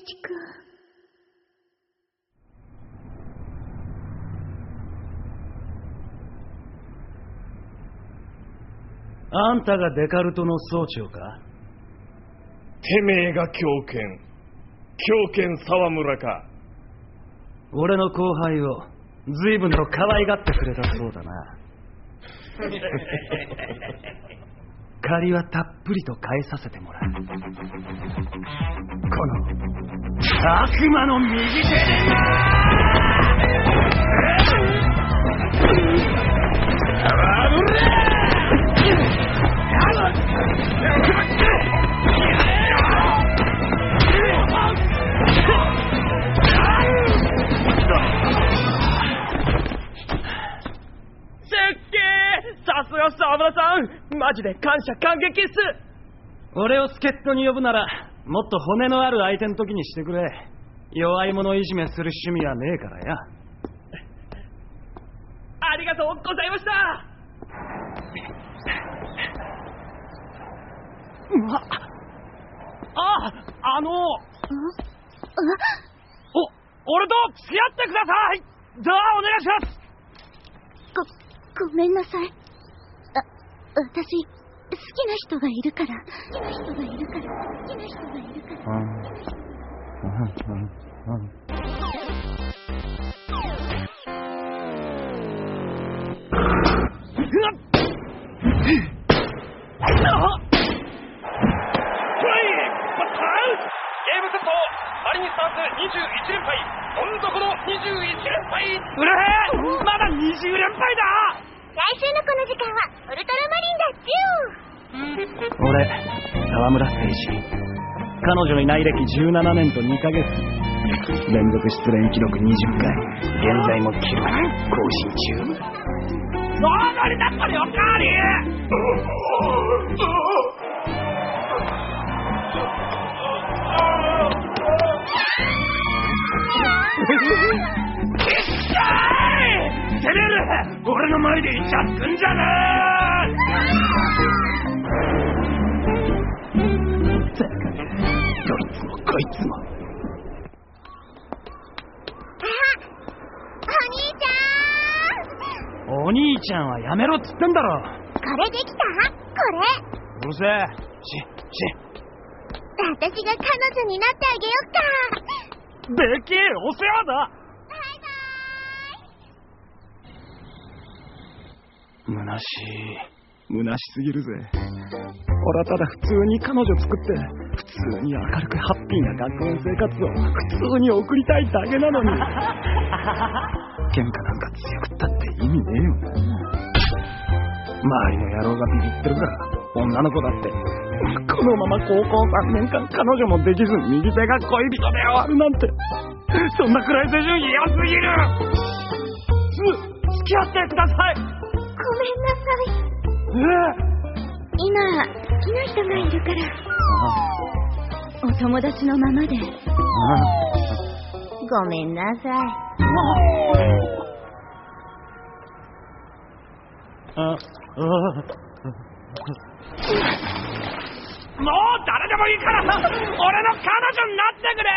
一君。あんたがデカルトの総長か？てめえが狂犬沢村か。俺の後輩を随分と可愛がってくれたそうだな。借りはたっぷりと返させてもらう。この悪魔の右手でな。さすが沢村さん、マジで感謝感激っす。俺を助っ人に呼ぶならもっと骨のある相手の時にしてくれ。弱い者いじめする趣味はねえからや。ありがとうございました。俺と付き合ってください。じゃあお願いします。ごめんなさい。私好きな人がいるから。ゲームセットマリンスターズ21連敗、どん底の21連敗。うるへえ、まだ20連敗だ。来週のこの時間はウルトラマリンだっちゅー。俺沢村誠司、彼女いない歴17年と2ヶ月、連続失恋記録20回、現在も記録更新中。おかりだったりおかわり。てめえ俺の前でイチャつくんじゃねえ。どいつもこいつも。お兄ちゃんはやめろっつってんだろ。これできた？これ。うるせえ。私が彼女になってあげよっか。でけえお世話だ。虚しすぎるぜ。俺はただ普通に彼女作って普通に明るくハッピーな学園生活を普通に送りたいだけなのに。喧嘩なんか強くったって意味ねえよな。周りの野郎がビビってるから女の子だってこのまま高校3年間彼女もできず右手が恋人で終わるなんて、そんなくらい手順嫌すぎる。付き合ってください。ごめんなさい。今好きな人がいるから。お友達のままで。ごめんなさい。もう誰でもいいから俺の彼女になってくれ。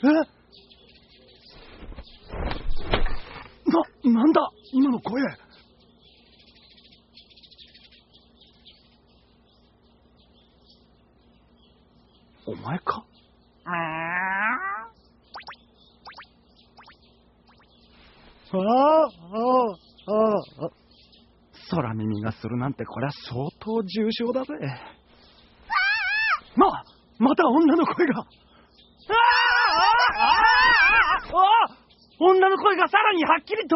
本当？なんだ今の声。お前か？空耳がするなんてこりゃ相当重症だぜ。また女の声が。女の声がさらにはっきりと。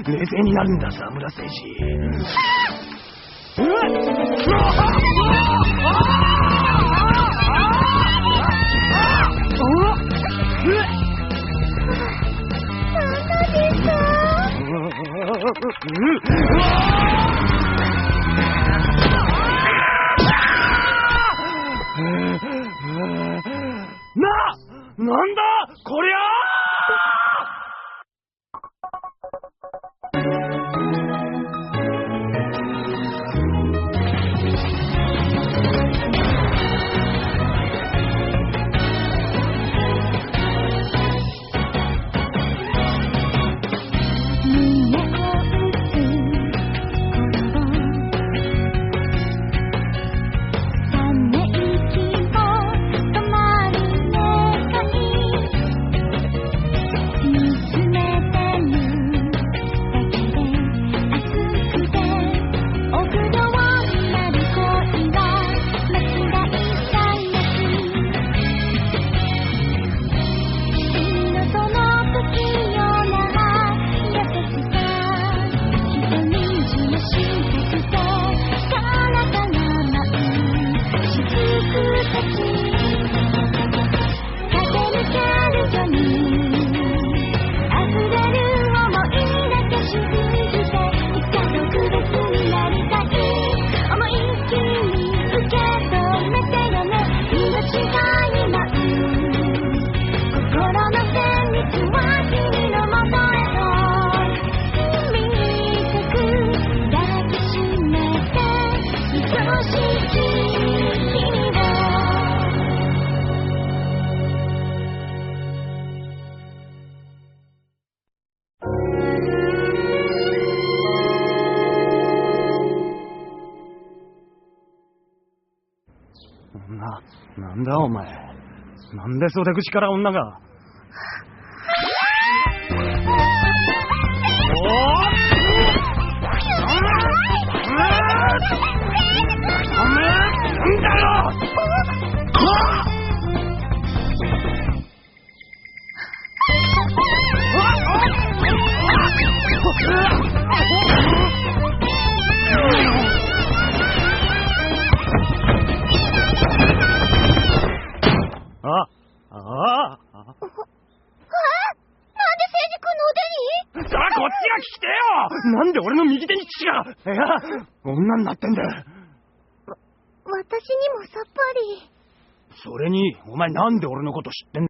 冷静になるんだ沢村誠司。なんだこりゃなんだお前。なんで袖口から女が。なんで俺の右手に血が。いや、女になってんだよ。私にもさっぱり。それにお前なんで俺のこと知ってんだ。